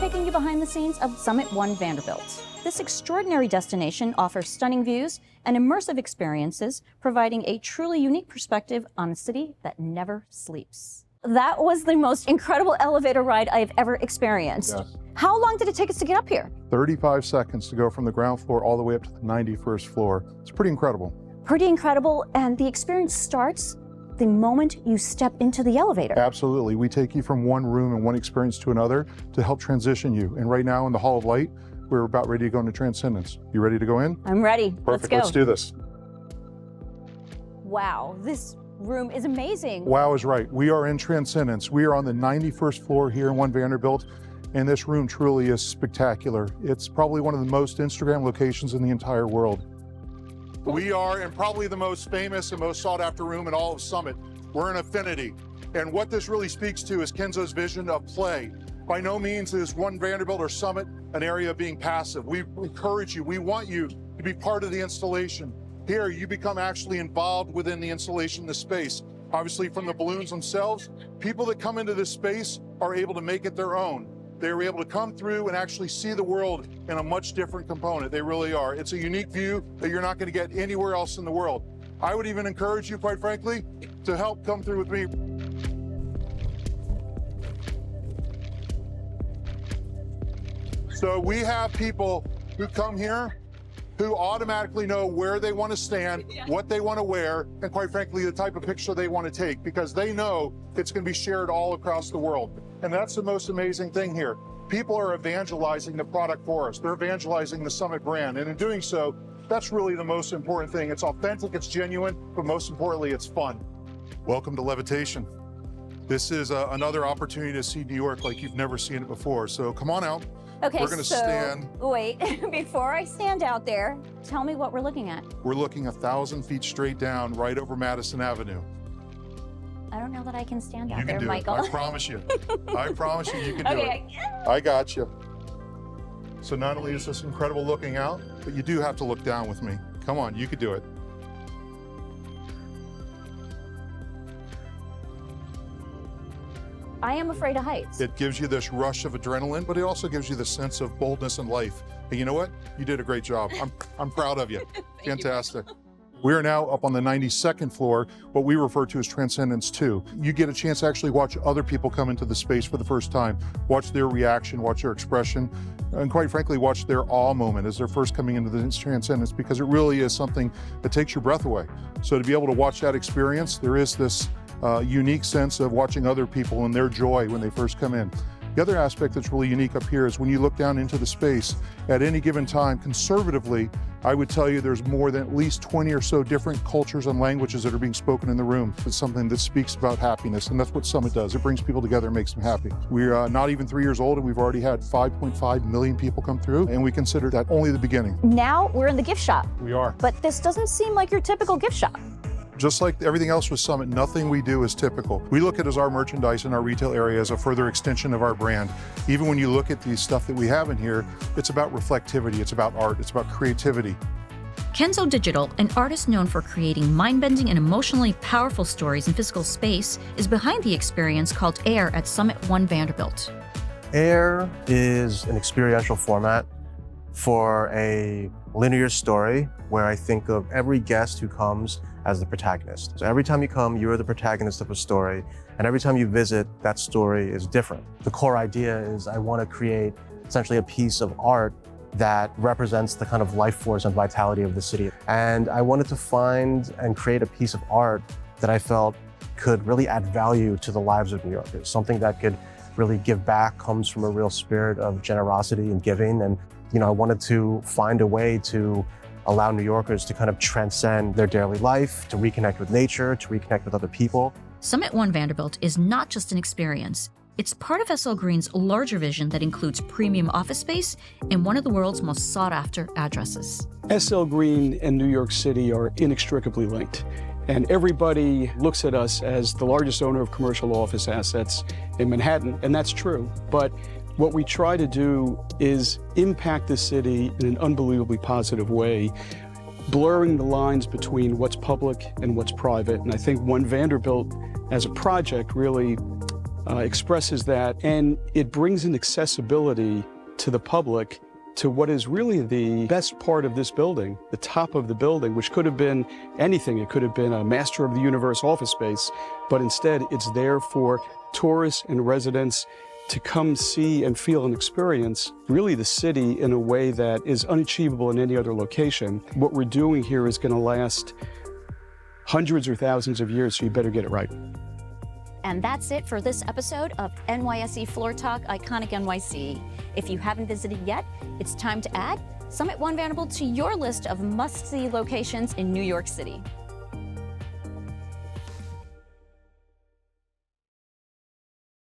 taking you behind the scenes of Summit One Vanderbilt. This extraordinary destination offers stunning views and immersive experiences, providing a truly unique perspective on a city that never sleeps. That was the most incredible elevator ride I've ever experienced. Yes. How long did it take us to get up here? 35 seconds to go from the ground floor all the way up to the 91st floor. It's pretty incredible. Pretty incredible, and the experience starts the moment you step into the elevator. Absolutely. We take you from one room and one experience to another to help transition you. And right now in the Hall of Light, we're about ready to go into Transcendence. You ready to go in? I'm ready. Perfect. Let's go. Let's do this. Wow, this room is amazing. Wow is right. We are in Transcendence. We are on the 91st floor here in One Vanderbilt, and this room truly is spectacular. It's probably one of the most Instagram locations in the entire world. We are in probably the most famous and most sought after room in all of Summit. We're in Affinity. And what this really speaks to is Kenzo's vision of play. By no means is One Vanderbilt or Summit an area of being passive. We encourage you, we want you to be part of the installation. Here, you become actually involved within the installation of the space. Obviously from the balloons themselves, people that come into this space are able to make it their own. They're able to come through and actually see the world in a much different component. They really are. It's a unique view that you're not going to get anywhere else in the world. I would even encourage you, quite frankly, to help come through with me. So we have people who come here who automatically know where they want to stand, what they want to wear, and quite frankly, the type of picture they want to take, because they know it's going to be shared all across the world. And that's the most amazing thing here. People are evangelizing the product for us. They're evangelizing the Summit brand. And in doing so, that's really the most important thing. It's authentic, it's genuine, but most importantly, it's fun. Welcome to Levitation. This is another opportunity to see New York like you've never seen it before. So come on out. Okay, we're gonna stand. Wait, before I stand out there, tell me what we're looking at. We're looking 1,000 feet straight down right over Madison Avenue. I don't know that I can stand out You there, can do Michael. it. I promise you. I promise you can do Okay, it. I got you. So not only is this incredible looking out, but you do have to look down with me. Come on, you could do it. I am afraid of heights. It gives you this rush of adrenaline, but it also gives you the sense of boldness and life. And you know what? You did a great job. I'm proud of you. Fantastic. We are now up on the 92nd floor, what we refer to as Transcendence 2. You get a chance to actually watch other people come into the space for the first time, watch their reaction, watch their expression, and quite frankly, watch their awe moment as they're first coming into the Transcendence, because it really is something that takes your breath away. So to be able to watch that experience, there is this unique sense of watching other people and their joy when they first come in. The other aspect that's really unique up here is when you look down into the space, at any given time, conservatively, I would tell you there's more than at least 20 or so different cultures and languages that are being spoken in the room. It's something that speaks about happiness, and that's what Summit does. It brings people together and makes them happy. We're not even 3 years old, and we've already had 5.5 million people come through, and we consider that only the beginning. Now we're in the gift shop. We are. But this doesn't seem like your typical gift shop. Just like everything else with Summit, nothing we do is typical. We look at as our merchandise in our retail area as a further extension of our brand. Even when you look at the stuff that we have in here, it's about reflectivity, it's about art, it's about creativity. Kenzo Digital, an artist known for creating mind-bending and emotionally powerful stories in physical space, is behind the experience called AIR at Summit One Vanderbilt. AIR is an experiential format for a linear story where I think of every guest who comes as the protagonist. So every time you come, you're the protagonist of a story, and every time you visit, that story is different. The core idea is I want to create essentially a piece of art that represents the kind of life force and vitality of the city. And I wanted to find and create a piece of art that I felt could really add value to the lives of New Yorkers. Something that could really give back, comes from a real spirit of generosity and giving. And I wanted to find a way to allow New Yorkers to kind of transcend their daily life, to reconnect with nature, to reconnect with other people. Summit One Vanderbilt is not just an experience. It's part of SL Green's larger vision that includes premium office space and one of the world's most sought-after addresses. SL Green and New York City are inextricably linked, and everybody looks at us as the largest owner of commercial office assets in Manhattan, and that's true. But what we try to do is impact the city in an unbelievably positive way, blurring the lines between what's public and what's private. And I think One Vanderbilt as a project really expresses that, and it brings an accessibility to the public to what is really the best part of this building, the top of the building, which could have been anything. It could have been a master of the universe office space, but instead it's there for tourists and residents to come see and feel and experience really the city in a way that is unachievable in any other location. What we're doing here is going to last hundreds or thousands of years, so you better get it right. And that's it for this episode of NYSE Floor Talk Iconic NYC. If you haven't visited yet, it's time to add Summit One Vanderbilt to your list of must-see locations in New York City.